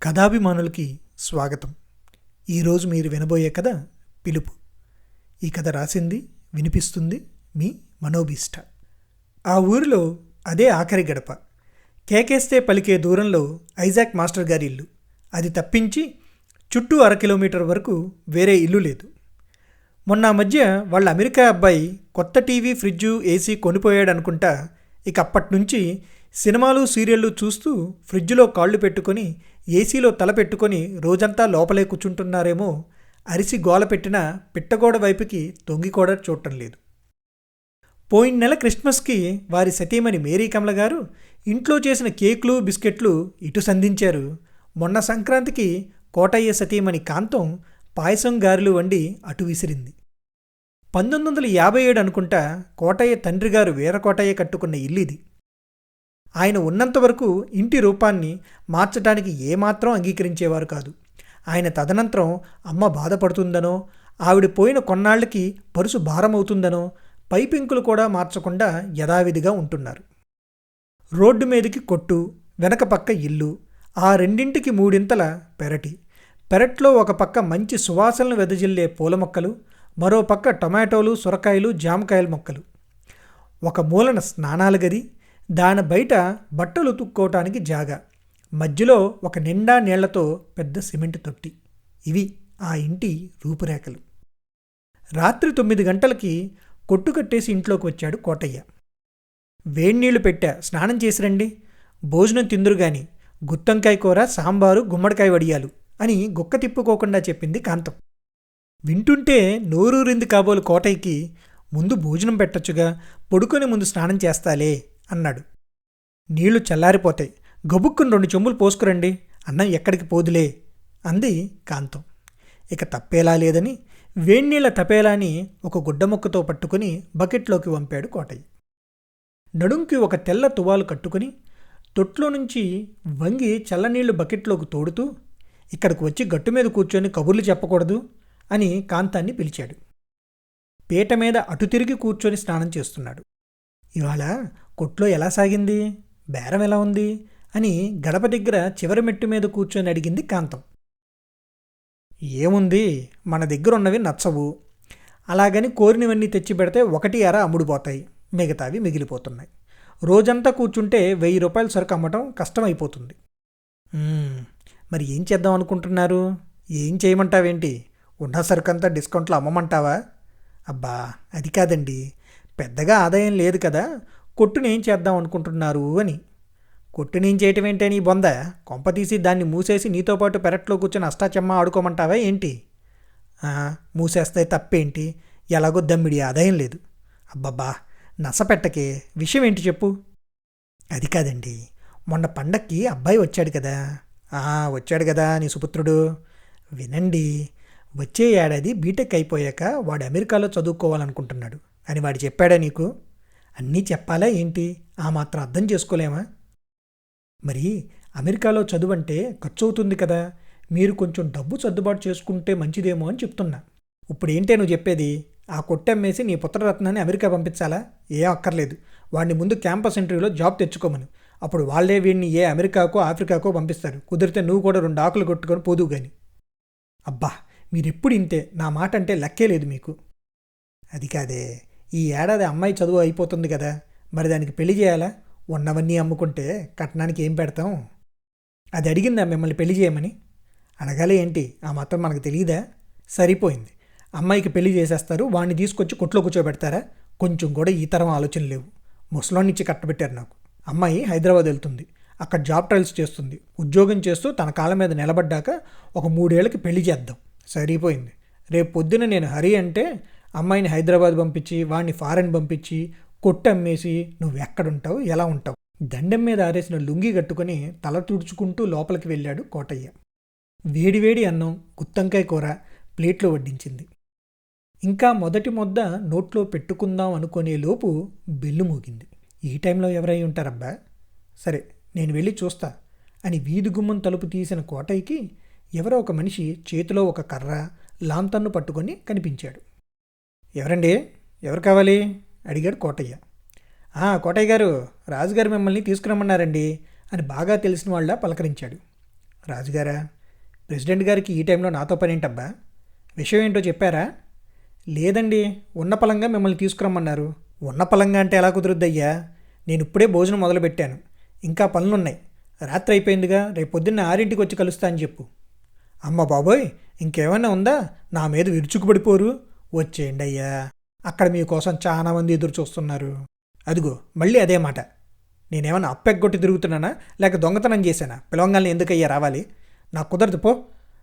కథాభిమానులకి స్వాగతం. ఈరోజు మీరు వినబోయే కథ పిలుపు. ఈ కథ రాసింది వినిపిస్తుంది మీ మనోభీష్ట. ఆ ఊరిలో అదే ఆఖరి గడప. కేకేస్తే పలికే దూరంలో ఐజాక్ మాస్టర్ గారి ఇల్లు. అది తప్పించి చుట్టూ 1/2 కిలోమీటర్ వరకు వేరే ఇల్లు లేదు. మొన్న మధ్య వాళ్ళ అమెరికా అబ్బాయి కొత్త టీవీ, ఫ్రిడ్జు, ఏసీ కొనిపోయాడు అనుకుంటా. ఇక అప్పటినుంచి సినిమాలు, సీరియళ్ళు చూస్తూ ఫ్రిడ్జ్లో కాళ్ళు పెట్టుకొని, ఏసీలో తల పెట్టుకొని రోజంతా లోపలే కూర్చుంటున్నారేమో. అరిసి గోల పెట్టిన పిట్టగోడ వైపుకి తొంగి కూడా చూడటం లేదు. పోయిన నెల క్రిస్మస్కి వారి సతీమణి మేరీ కమల గారు ఇంట్లో చేసిన కేకులు, బిస్కెట్లు ఇటు సంధించారు. మొన్న సంక్రాంతికి కోటయ్య సతీమణి కాంతం పాయసం, గారెలు వండి అటు విసిరింది. 1957 అనుకుంటా కోటయ్య తండ్రి గారు వీరకోటయ్య కట్టుకున్న ఇల్లు ఇది. ఆయన ఉన్నంతవరకు ఇంటి రూపాన్ని మార్చడానికి ఏమాత్రం అంగీకరించేవారు కాదు. ఆయన తదనంతరం అమ్మ బాధపడుతుందనో, ఆవిడ పోయిన కొన్నాళ్లకి పరుసు భారమవుతుందనో పైపెంకులు కూడా మార్చకుండా యథావిధిగా ఉంటున్నారు. రోడ్డు మీదకి కొట్టు, వెనక పక్క ఇల్లు, ఆ రెండింటికి 3 పెరటి. పెరట్లో ఒక పక్క మంచి సువాసనలు వెదజిల్లే పూల మొక్కలు, మరో పక్క టొమాటోలు, సొరకాయలు, జామకాయల మొక్కలు. ఒక మూలన స్నానాల గది, దాని బయట బట్టలు ఉతుక్కోవటానికి జాగా, మధ్యలో ఒక నిండా నీళ్లతో పెద్ద సిమెంట్ తొట్టి. ఇవి ఆ ఇంటి రూపురేఖలు. రాత్రి 9 గంటలకి కొట్టు కట్టేసి ఇంట్లోకి వచ్చాడు కోటయ్య. వేడినీళ్లు పెట్టా, స్నానం చేసిరండి, భోజనం తిందురు గాని, గుత్తంకాయ కూర, సాంబారు, గుమ్మడికాయ వడియాలు అని గుక్క తిప్పుకోకుండా చెప్పింది కాంతం. వింటుంటే నోరూరింది కాబోలు కోటయ్యకి. ముందు భోజనం పెట్టొచ్చుగా, పడుకొని ముందు స్నానం చేస్తాలే అన్నాడు. నీళ్లు చల్లారిపోతాయి, గబుక్కుని 2 చెంబులు పోసుకురండి, అన్నం ఎక్కడికి పోదులే అంది కాంతం. ఇక తప్పేలా లేదని వేణీళ్ల తపేలాని ఒక గుడ్డముక్కతో పట్టుకుని బకెట్లోకి వంపాడు కోటయ్య. నడుంకి ఒక తెల్ల తువాలు కట్టుకుని తొట్లో నుంచి వంగి చల్లనీళ్లు బకెట్లోకి తోడుతూ, ఇక్కడికి వచ్చి గట్టు మీద కూర్చొని కబుర్లు చెప్పకూడదు అని కాంతాన్ని పిలిచాడు. పీట మీద అటు తిరిగి కూర్చొని స్నానం చేస్తున్నాడు. ఇవాళ కొట్లో ఎలా సాగింది, బేరం ఎలా ఉంది అని గడప దగ్గర చివరి మెట్టు మీద కూర్చొని అడిగింది కాంతం. ఏముంది, మన దగ్గర ఉన్నవి నచ్చవు, అలాగని కోరినవన్నీ తెచ్చి పెడితే 1 అర అమ్ముడుపోతాయి, మిగతావి మిగిలిపోతున్నాయి. రోజంతా కూర్చుంటే 1000 రూపాయల సరుకు అమ్మటం కష్టమైపోతుంది. మరి ఏం చేద్దాం అనుకుంటున్నారు? ఏం చేయమంటావేంటి? ఉన్న సరుకంతా డిస్కౌంట్లో అమ్మమంటావా? అబ్బా, అది కాదండి, పెద్దగా ఆదాయం లేదు కదా, కొట్టునేం చేద్దాం అనుకుంటున్నారు అని. కొట్టునేం చేయటం ఏంటే నీ బొంద, కొంపతీసి దాన్ని మూసేసి నీతో పాటు పెరట్లో కూర్చొని అష్టాచెమ్మ ఆడుకోమంటావా ఏంటి? మూసేస్తే తప్పేంటి, ఎలాగో దమ్మిడి ఆదాయం లేదు. అబ్బబ్బా, నసపెట్టకే, విషయం ఏంటి చెప్పు. అది కాదండి, మొన్న పండక్కి అబ్బాయి వచ్చాడు కదా. వచ్చాడు కదా నీ సుపుత్రుడు. వినండి, వచ్చే ఏడాది బీటెక్ అయిపోయాక వాడు అమెరికాలో చదువుకోవాలనుకుంటున్నాడు అని వాడు చెప్పాడా నీకు? అన్నీ చెప్పాలా ఏంటి? ఆ మాత్రం అర్థం చేసుకోలేమా? మరి అమెరికాలో చదువు అంటే ఖర్చు అవుతుంది కదా, మీరు కొంచెం డబ్బు సర్దుబాటు చేసుకుంటే మంచిదేమో అని చెప్తున్నా. ఇప్పుడు ఏంటే నువ్వు చెప్పేది? ఆ కొట్టమ్మేసి నీ పుత్రరత్నాన్ని అమెరికా పంపించాలా? ఏం అక్కర్లేదు, వాడిని ముందు క్యాంపస్ ఇంటర్వ్యూలో జాబ్ తెచ్చుకోమను. అప్పుడు వాళ్ళే వీడిని ఏ అమెరికాకో ఆఫ్రికాకో పంపిస్తారు. కుదిరితే నువ్వు కూడా 2 ఆకులు కొట్టుకొని పోదువు గాని. అబ్బా, మీరెప్పుడు ఇంతే, నా మాట అంటే లెక్కే లేదు మీకు. అది కాదే, ఈ ఏడాది అమ్మాయి చదువు అయిపోతుంది కదా, మరి దానికి పెళ్లి చేయాలా? ఉన్నవన్నీ అమ్ముకుంటే కట్నానికి ఏం పెడతాం? అది అడిగిందా మిమ్మల్ని పెళ్లి చేయమని? అడగాలే ఏంటి, ఆ మాత్రం మనకు తెలియదా? సరిపోయింది, అమ్మాయికి పెళ్లి చేసేస్తారు, వాడిని తీసుకొచ్చి కొట్లో కూర్చోబెడతారా? కొంచెం కూడా ఈ తరం ఆలోచన లేవు. ముసలాన్నిచ్చి కట్టబెట్టారు నాకు. అమ్మాయి హైదరాబాద్ వెళ్తుంది, అక్కడ జాబ్ ట్రయల్స్ చేస్తుంది, ఉద్యోగం చేస్తూ తన కాళ్ళ మీద నిలబడ్డాక ఒక 3 ఏళ్ళకి పెళ్లి చేద్దాం. సరిపోయింది. రేపు పొద్దున నేను హరి అంటే అమ్మాయిని హైదరాబాద్ పంపించి, వాడిని ఫారెన్ పంపించి, కొట్టమ్మేసి నువ్వెక్కడుంటావు, ఎలా ఉంటావు? దండం మీద ఆరేసిన లుంగి కట్టుకుని తల తుడుచుకుంటూ లోపలికి వెళ్ళాడు కోటయ్య. వేడివేడి అన్నం, గుత్తంకాయ కూర ప్లేట్లో వడ్డించింది. ఇంకా మొదటి ముద్ద నోట్లో పెట్టుకుందాం అనుకునే లోపు బెల్లు మోగింది. ఈ టైంలో ఎవరై ఉంటారబ్బా? సరే, నేను వెళ్ళి చూస్తా అని వీధి గుమ్మం తలుపు తీసిన కోటయ్యకి ఎవరో ఒక మనిషి చేతిలో ఒక కర్ర, లాంతర్ను పట్టుకొని కనిపించాడు. ఎవరండి, ఎవరు కావాలి అడిగాడు కోటయ్య. కోటయ్య గారు, రాజుగారు మిమ్మల్ని తీసుకురమ్మన్నారండి అని బాగా తెలిసిన వాళ్ళ పలకరించాడు. రాజుగారా, ప్రెసిడెంట్ గారికి ఈ టైంలో నాతో పనేంటబ్బా? విషయం ఏంటో చెప్పారా? లేదండి, ఉన్న పలంగా మిమ్మల్ని తీసుకురమ్మన్నారు. ఉన్న పలంగా అంటే ఎలా కుదురుద్దయ్యా? నేను ఇప్పుడే భోజనం మొదలుపెట్టాను. ఇంకా పనులున్నాయి. రాత్రి అయిపోయిందిగా, రేపు పొద్దున్న 6ంటికి వచ్చి కలుస్తా అని చెప్పు. అమ్మ బాబోయ్, ఇంకేమైనా ఉందా? నా మీద విరుచుకుపడిపోరు. వచ్చేయండి అయ్యా, అక్కడ మీకోసం చాలామంది ఎదురు చూస్తున్నారు. అదిగో మళ్ళీ అదే మాట. నేనేమన్నా అప్పెగ్గొట్టి తిరుగుతున్నానా, లేక దొంగతనం చేశానా? పిలవంగాల్ని ఎందుకయ్యా రావాలి? నాకు కుదరదు పో.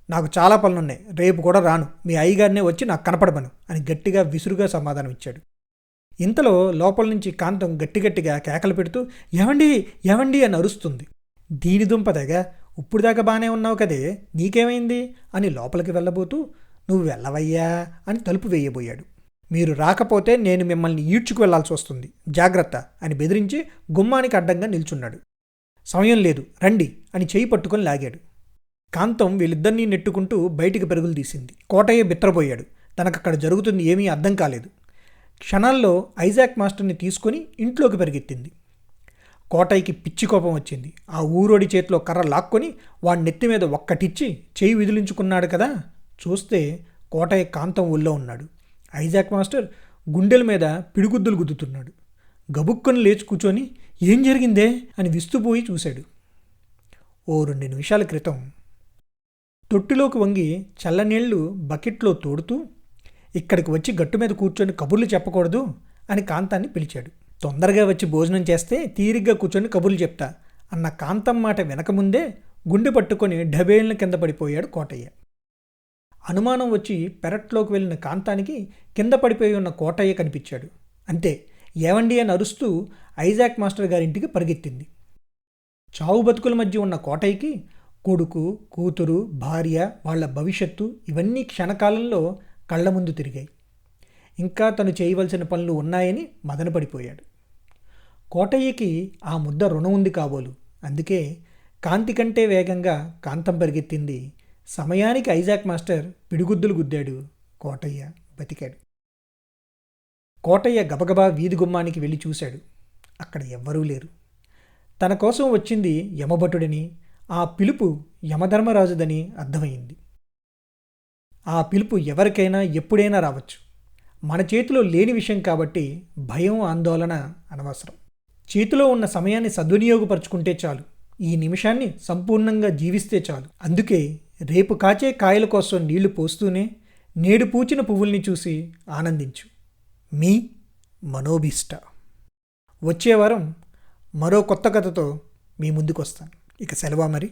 నాకు చాలా పనులున్నాయి, రేపు కూడా రాను. మీ అయ్యగారినే వచ్చి నాకు కనపడమను అని గట్టిగా విసురుగా సమాధానం ఇచ్చాడు. ఇంతలో లోపల నుంచి కాంతం గట్టిగట్టిగా కేకలు పెడుతూ ఏవండి ఏవండి అని అరుస్తుంది. దీని దుంపదగా, ఇప్పుడు దాకా బాగానే ఉన్నావు కదే, నీకేమైంది అని లోపలికి వెళ్ళబోతూ నువ్వు వెళ్ళవయ్యా అని తలుపు వేయబోయాడు. మీరు రాకపోతే నేను మిమ్మల్ని ఈడ్చుకు వెళ్లాల్సి వస్తుంది, జాగ్రత్త అని బెదిరించి గుమ్మానికి అడ్డంగా నిల్చున్నాడు. సమయం లేదు, రండి అని చేయి పట్టుకొని లాగాడు. కాంతం వీళ్ళిద్దరినీ నెట్టుకుంటూ బయటికి పరుగులు తీసింది. కోటయ్య బిత్తరపోయాడు. తనకక్కడ జరుగుతుంది ఏమీ అర్థం కాలేదు. క్షణాల్లో ఐజాక్ మాస్టర్ని తీసుకొని ఇంట్లోకి పరిగెత్తింది. కోటయ్యకి పిచ్చి కోపం వచ్చింది. ఆ ఊరోడి చేతిలో కర్ర లాక్కొని వాడి నెత్తి మీద ఒక్కటిచ్చి చేయి విదిలించుకున్నాడు కదా. చూస్తే కోటయ్య కాంతం ఊళ్ళో ఉన్నాడు. ఐజాక్ మాస్టర్ గుండెల మీద పిడిగుద్దులు గుద్దుతున్నాడు. గబుక్కుని లేచి కూర్చొని ఏం జరిగిందే అని విస్తుపోయి చూశాడు. ఓ 2 నిమిషాల క్రితం తొట్టిలోకి వంగి చల్లనీళ్లు బకెట్లో తోడుతూ ఇక్కడికి వచ్చి గట్టు మీద కూర్చొని కబుర్లు చెప్పకూడదు అని కాంతాన్ని పిలిచాడు. తొందరగా వచ్చి భోజనం చేస్తే తీరిగ్గా కూర్చొని కబుర్లు చెప్తా అన్న కాంతం మాట వెనకముందే గుండె పట్టుకొని డబేళ్ళ కింద పడిపోయాడు కోటయ్య. అనుమానం వచ్చి పెరట్లోకి వెళ్ళిన కాంతానికి కింద పడిపోయి ఉన్న కోటయ్య కనిపించాడు. అంతే, ఏవండి అని అరుస్తూ ఐజాక్ మాస్టర్ గారింటికి పరిగెత్తింది. చావు బతుకుల మధ్య ఉన్న కోటయ్యకి కొడుకు, కూతురు, భార్య, వాళ్ల భవిష్యత్తు ఇవన్నీ క్షణకాలంలో కళ్ల ముందు తిరిగాయి. ఇంకా తను చేయవలసిన పనులు ఉన్నాయని మదనపడిపోయాడు. కోటయ్యకి ఆ ముద్ద రుణం ఉంది కాబోలు. అందుకే కాంతి కంటే వేగంగా కాంతం పరిగెత్తింది. సమయానికి ఐజాక్ మాస్టర్ పిడిగుద్దులు గుద్దాడు. కోటయ్య బతికాడు. కోటయ్య గబగబా వీధి గుమ్మానికి వెళ్ళి చూశాడు. అక్కడ ఎవ్వరూ లేరు. తన కోసం వచ్చింది యమభటుడిని, ఆ పిలుపు యమధర్మరాజుదని అర్థమైంది. ఆ పిలుపు ఎవరికైనా ఎప్పుడైనా రావచ్చు. మన చేతిలో లేని విషయం కాబట్టి భయం, ఆందోళన అనవసరం. చేతిలో ఉన్న సమయాన్ని సద్వినియోగపరుచుకుంటే చాలు. ఈ నిమిషాన్ని సంపూర్ణంగా జీవిస్తే చాలు. అందుకే రేపు కాచే కాయల కోసం నీళ్లు పోస్తూనే నేడు పూచిన పువ్వుల్ని చూసి ఆనందించు. మీ మనోభీష్ట. వచ్చే వారం మరో కొత్త కథతో మీ ముందుకు వస్తాను. ఇక సెలవా మరి.